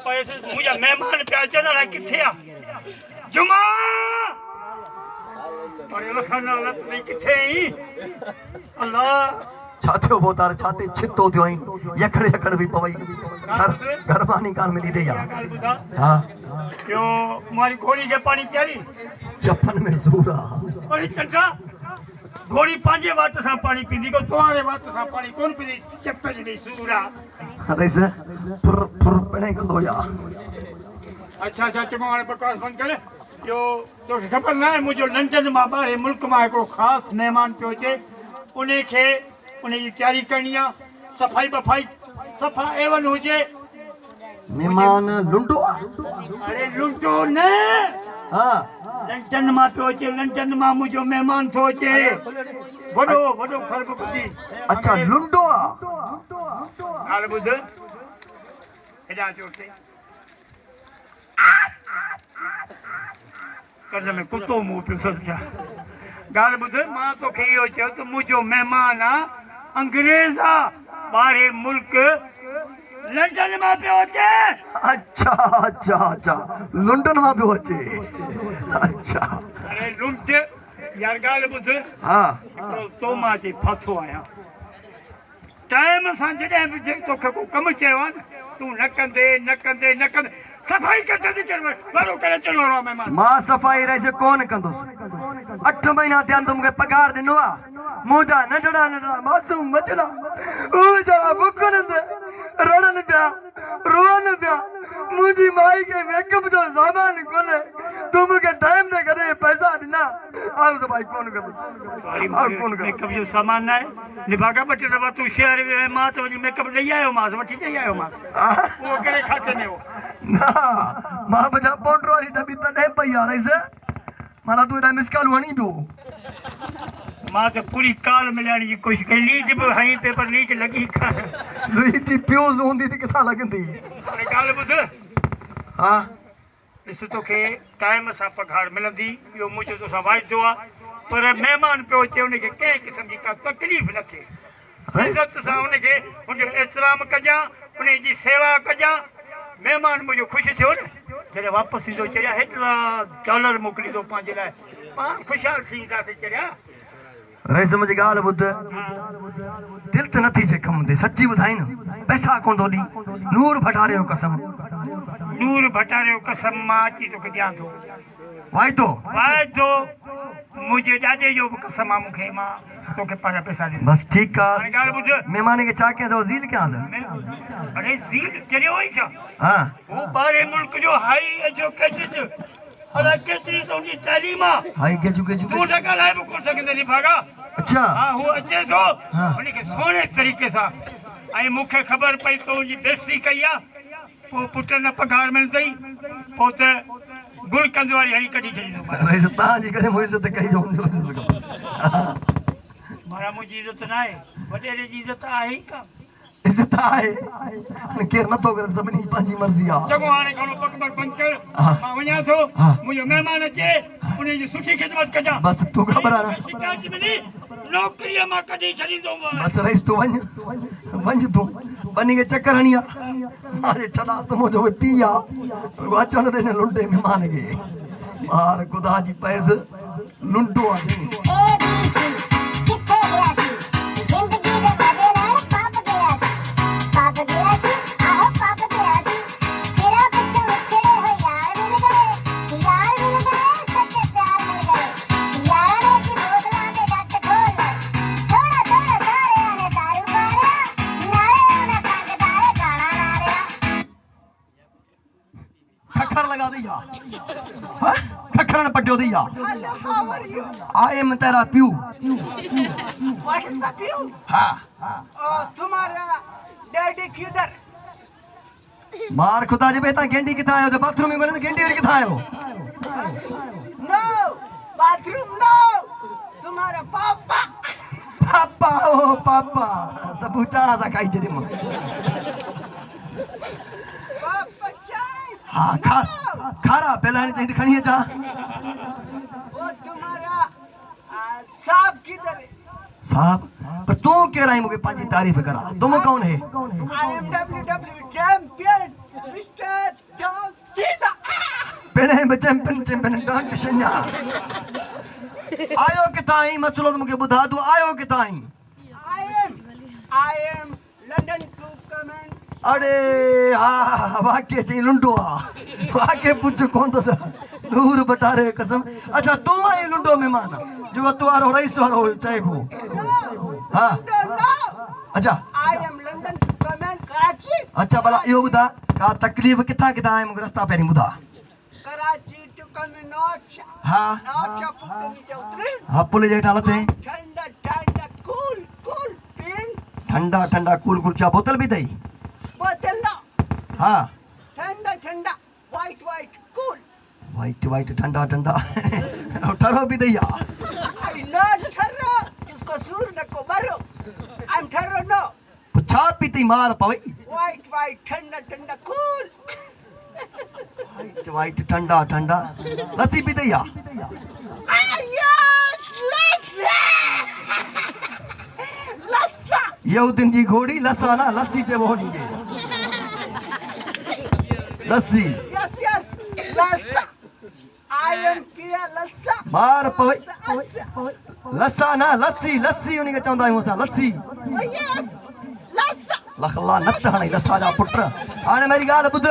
पैसे मुझे मेहमान पे अचना किथे आ जुमा अरे लखन लत नहीं किथे ही अल्लाह छाते वो तार छाते छितो थियो आई यखड़ भी पवई घर पानी कान मिली दे यार हां क्यों मारी घोड़ी के पानी प्यारी चप्पन में सूरा अरे चंचा घोड़ी पांजे वात सा पानी पींदी को तोरे वात सा पानी कौन पींदी चप्पल दी सूरा अरे से फुर पने को या अच्छा चमो वाले बकवास बंद करे जो तो खबर ना है मुझे लंदन में बाहर मुल्क में को खास मेहमान पहुंचे उन्हें के उन्हें की तैयारी करनी है सफाई बफाई सफा एवन होजे मेहमान लुंडो अरे लुंडो ने हां लंदन में पहुंचे लंदन में मुझे मेहमान पहुंचे बड़ो खरब बुद्धि अच्छा लुंडो हाल बुध एडा जोटे कदम में कुत्तो मुंह पे सच्चा गाल बुध मां तो खेयो चो तो मुझो मेहमान आ अंग्रेजा बाहरे मुल्क लंदन में पहुंचे अच्छा लंदन में पहुंचे अच्छा अरे लुंट यार गाल बुध हां तो मां जी फथो आया टाइम सां जडे तो को कम चयो तू न कंदे सफाई कर जल्दी कर बारो करे चलो रो मेहमान मां सफाई रहे से कौन कंदो 8 महीना ध्यान तुमके पगार दिनो आ मोजा नडड़ा मासूम बचड़ा ओ जरा बुकन दे रड़न पिया रोन पिया मुजी माई के मेकअप जो सामान कोने तुमके टाइम ने करे पैसा दिना आओ तो भाई कौन कर मेकअप जो सामान ना है निभागा बटे दबा तू शेयर मां तो मेकअप नहीं आयो मां तो ठीक नहीं आयो मां वो करे खाते ने वो ना मां बजा पौंडरो वाली डबी तने पई आ रही से मारा तू इधर मिस कॉल वणी दो मां तो पूरी काल मिलाने की कोशिश कर लीज भी हाई पेपर लीज लगी का लीटी प्यूज होंदी थी किथा लगंदी अरे काल बुध हां इस तो के टाइम सा पगार मिलंदी यो मुझे तो सवाई दुआ पर मेहमान पे होचे उनके के किस्म की का तकलीफ न थे इज्जत सा उनके उनके एहतराम कजा उन्हें जी सेवा कजा मेहमान मुझे खुश थियो न जरे वापस जो चढ़िया हेतरा डॉलर मोकली दो पांच लाए पां खुशहाल सीधा से चढ़िया रही समझ गाल बुद्ध दिल त नथी से कम दे सच्ची बुधाई न पैसा कोन दोली नूर भटारे हो कसम मां ची तो के ध्यान दो वाई तो मुझे जादे जो कसम मुखे मां तो के पास पैसा दे बस ठीक का गाल बुद्ध मेहमान के चाके दो झील क्या से अरे झील चले होई छ हां वो बाहर मुल्क जो हाई जो कजे अरे केतरी तो उनकी तालीम हाई के जुके तू टका लाए को सके नहीं भागा अच्छा हां वो अचे तो उनके सोने तरीके सा आई मुखे खबर पई तो उनकी बेइज्जती कईया वो पुट न पगार मिलतई पोते गुल कंद वाली हरी कटी चली तो अरे ता जी करे मोई से त कही जो मारा मुझी इज्जत ना है वडेरे जी इज्जत आहे का इज्जत आहे केर न तो कर सबनी पांजी मर्जी आ जगो आने कोनो पक बंद कर मां वणा सो मुझे मेहमान अचे उन्हें जी सुठी खिदमत कजा बस तू खबर आ शिकायत मिली नौकरी मां कदी चली दो बस रईस तू वंज तू बनी के चक्कर हनिया अरे छदास तो मुझे पिया अचन दे ने लुंडे मेहमान के मार खुदा जी पैस लुंडो आ लगा दिया खखरन पट्यो दिया आई एम तेरा प्यू व्हाट इज द प्यू हां तुम्हारा डैडी किधर मार खुदा जी बेटा गेंडी किथा आयो तो बाथरूम में गने तो गेंडी और किथा आयो नो बाथरूम नो तुम्हारा पापा ओ पापा सब ऊंचा सा काई छे म पापा चाय हां खारा पहला ने चाहिए खणी चा वो तुम्हारा साहब किधर है साहब पर तू कह रहा है मुझे पांची तारीफ करा तुम कौन है I am WW champion mister पेड़े में चैंपियन डांट शन्या आयो किथां आई मसलो मूंखे ॿुधा तूं आयो किथां आई I am London to come and अरे हाँ वाके चई लुंडो वाके पुछ कौन तो दूर बटारे कसम अच्छा तू आई लुंडो मेहमान जो तू आरो रईस वारो चाहे वो हाँ no. अच्छा I am London to come and Karachi. अच्छा भला इहो ॿुधा का तकलीफ़ किथां किथां आहे मूंखे रस्ता पहिरीं ॿुधा Karachi to come in North. हाँ North पुट नीचे उतरे. हाँ पुल जे हेठां लथे ठंडा ठंडा cool pink. ठंडा ठंडा कूल कूल चा बोतल भी दई बोतल ना. हाँ ठंडा white cool. वाइट वाइट ठंडा ठंडा ठरो भी दैया I not ठर्रो. इसको सूर न को मारो. I'm ठर्रो no. पुछा पीती मार पवई White ठंडा cool. वाइट वाइट ठंडा ठंडा लस्सी भी दैया Yes, लस्सा. यहूदिन जी घोड़ी लस्सा ना लस्सी जे होनी जे लस्सी Yes, lassa. I am Pia Lassa. मार पवई Lassa. लस्सा ना लस्सी लस्सी उन्हीं के चवंदा आहियूं असां लस्सी Oh, yes, Lassa. लखला नत हणे लस्सा जा पुट हाणे मेरी ॻाल्हि ॿुध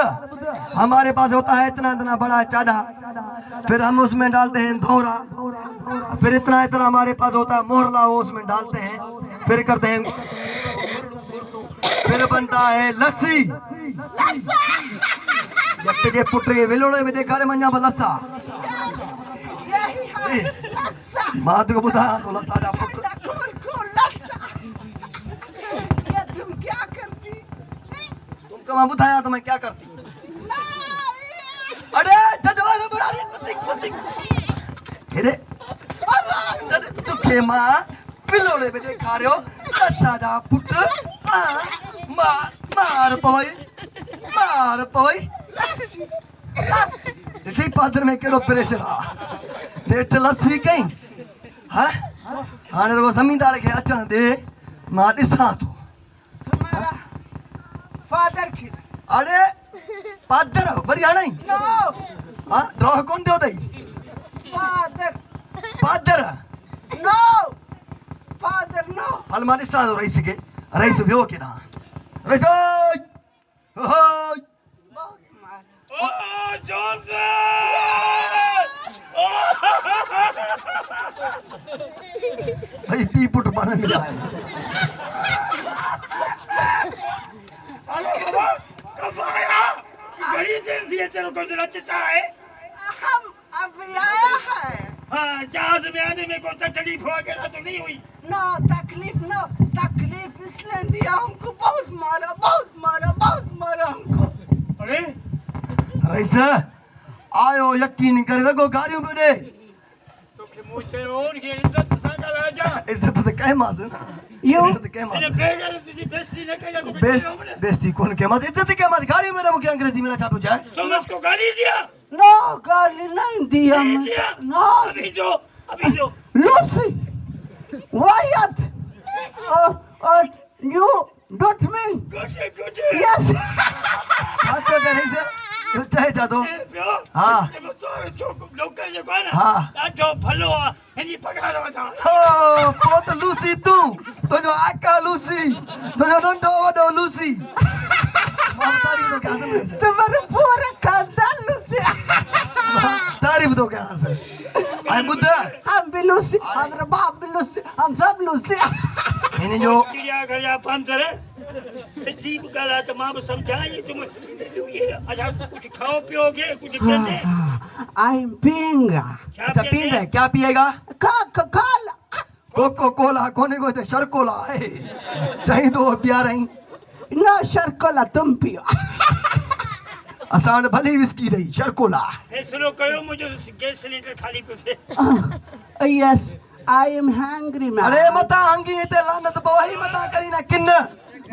हमारे पास होता है इतना बड़ा चाडा फिर हम उसमें डालते हैं धोरा फिर इतना हमारे पास होता है मोहरला वो उसमें डालते हैं फिर करते हैं फिर बनता है लस्सी Lassa. जट जे पुट के विलोड़े में देखा रे मञा लस्सा यही है Lassa. मां तुझे ॿुधा तो लस्सा जा पुट Cool, Lassa. ये तुम क्या करती? तुमको मैं बुधाया तो मैं क्या करती नहीं. अरे जडवारे बड़ा रे कुत्ती अरे तुके मां विलोड़े में देखा रहे हो लस्सा जा पुट मार पवई ॾिठी पादर में कहिड़ो प्रेशर आहे नेठ लस्सी कई हाँ हाणे रुगो ज़मींदार खे अचण दे मां ॾिसां थो तुम्हारा फादर किधर? अरे पादर वरी हाणे No, हाँ ड्रॉ कोन थियो अथई father. पादर No, father, no. हल मां ॾिसां थो रईस खे रईस वियो केॾां रईस बहुत मारा. ओ जॉनसन भाई पी पुट पाण मिला है अरे बाबा कब आया बड़ी देर से चलो कौन सा चिता है हम अभी आया है. हाँ जहाज में आने में कोई तकलीफ वगैरह तो नहीं हुई No, तकलीफ इसलिए दिया हमको. बहुत मारा हमको. अरे रईस आयो यकीन करे रगो गारियूं पियो ॾे तो के मुंह ते उनकी इज्जत सां ॻाल्हाए जा इज्जत त कयमांसि न यूं? इज्जत कयमांसि इन्हें बेगर तुझी बेइज्जती न कया तो बेइज्जती कोन कयमांसि इज्जत कयमांसि गारियूं में मूंखे अंग्रेजी में छा पियो चए तुम उसको गाली दिया No, गाली नहीं दी नहीं हम. दिया No, अभी जो Lucy, Wyatt, you don't mean. Good Yes. छा पियो चए रईस इहो चए छा थो पियो हाँ। जब तो चौक नौकर जो कोन हाँ। ॾाढो भलो आहे हिनजी पघार वधा हो पोइ त लूसी तूं तुंहिंजो आका लूसी तुंहिंजो नंढो वॾो लूसी मां तारीफ़ थो कयांसि रईस तुम्हारे पूरा खानदान Lucy. तारीफ़ थो कयांसि ऐं ॿुध हम भी Lucy, हमारा बाप भी Lucy, हम सब Lucy. हिन जो चिड़िया घर जा पंतर सच्ची ॻाल्हि आहे त मां बि सम्झाई तुम ये अच्छा कुछ खाओ पियोगे कुछ पीते I'm being. अच्छा पींदा है क्या पिएगा Coca-Cola. कोको कोला कोने को तो शरकोला है चाहे तो पिया रही No, Sharkola, तुम पियो. असां वटि भली विस्की रही शरकोला फैसलो कयो मुंहिंजो गैस सिलेंडर खाली पियो थिए Yes, I am hungry, man. अरे मता हंगी हिते लानत पवई मता करी ना किन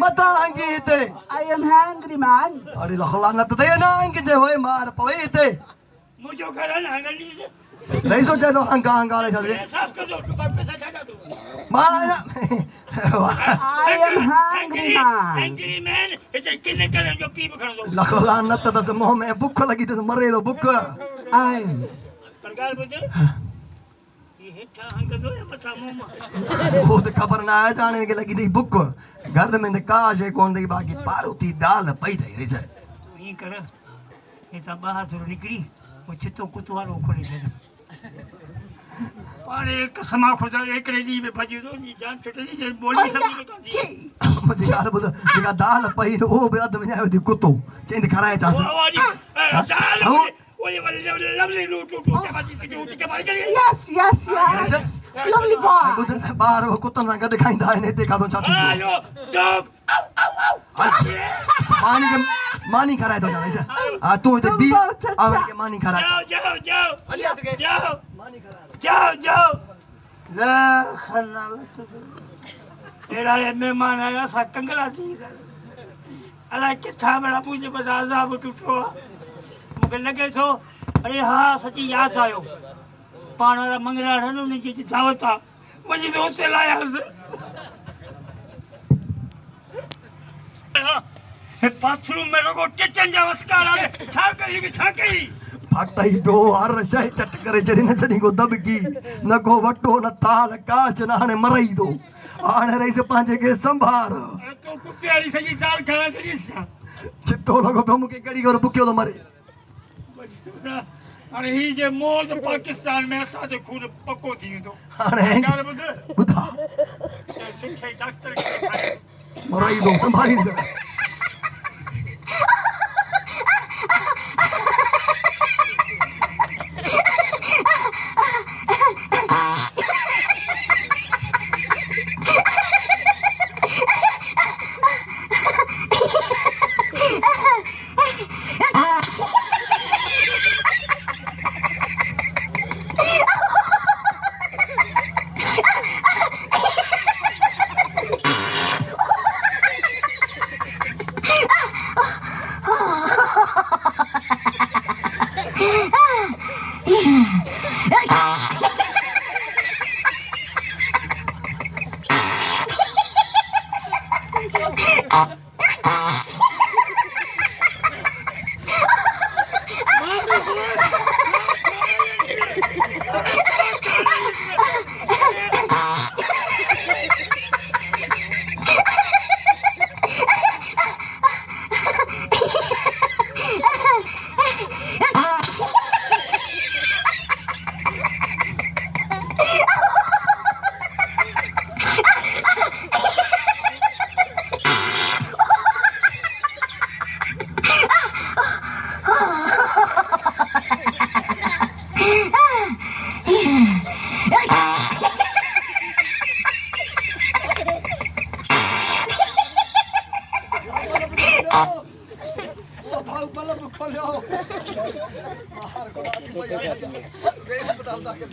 मता हंगी हिते I am hungry, man. अरे लानत दे ना हंग जे होए मार पवई हिते मुंहिंजो घर आहे न हंगली से नहीं सोचे तो हंगा हंगाले चल एहसास कर दो तुम पैसा छाड़ा दो मार I am hungry, man. Angry man इसे किन्ने करे जो पी बखण दो लानत दस मुंह में भूख लगी तो मरे तो भूख आए प्रकार बुझे ये हेठा हंग दो या मसा मुंह वो तो खबर ना है जाने के लगी थी बुक घर में तो काश है कौन दी बाकी पारुती दाल पई थई रे सर तू ही कर ये ता बाहर थोरो निकरी वो छितो कुतवारो खोली दे पाने कसमा खुदा एकड़े दी में भजी दो नी जान छुटे दी बोली सब में कांदी मुझे यार बुध जेका दाल पई वो बे अध वञायो थी कुतो चेंद खराए चास वो आवाज चाल वो ये वाले लवली लूट लूट के बाजी के बाजी करी yes yes yes lovely boy बुध बाहर वो कुतन सां गॾु खाईंदा आहिनि हिते खाधो छा थी आयो डॉग मानी खराए थो जाने हा तूं हिते बी आवे के मानी खराए जाओ जाओ जाओ हलिया तोखे जाओ मानी खराए जाओ जाओ ला खन्ना तेरा ये मेहमान आया सा कंगला थी अला किथा बड़ा मुझे बस आजाब टूटो मुझे लगे थो अरे हाँ सची याद आयो पाण वारा मंगला रहनो ने जी दावत आ मुझे तो उते लाया हे बाथरूम में रगो टिटन जा वस्कार आले छा कई फाटाई दो हर शइ चट करे जरी न जड़ी को दबकी न को वटो न ताल काच न हाणे मरई दो हाणे रही से पांजे के संभार तो कुत्ते वाली सजी दाल खा सजी चित्तो लॻो पियो मूंखे कड़ी कर बुकियो थो मरे हाणे ही जे मौज पाकिस्तान में असांजो खून पको थी वेंदो हाणे ॻाल्हि ॿुध ॿुधा सुठे डॉक्टर खे ॾेखारे मरई दो संभाली से भाऊ बल्ब खोलो बाहर को रात भैया गैस बदलता के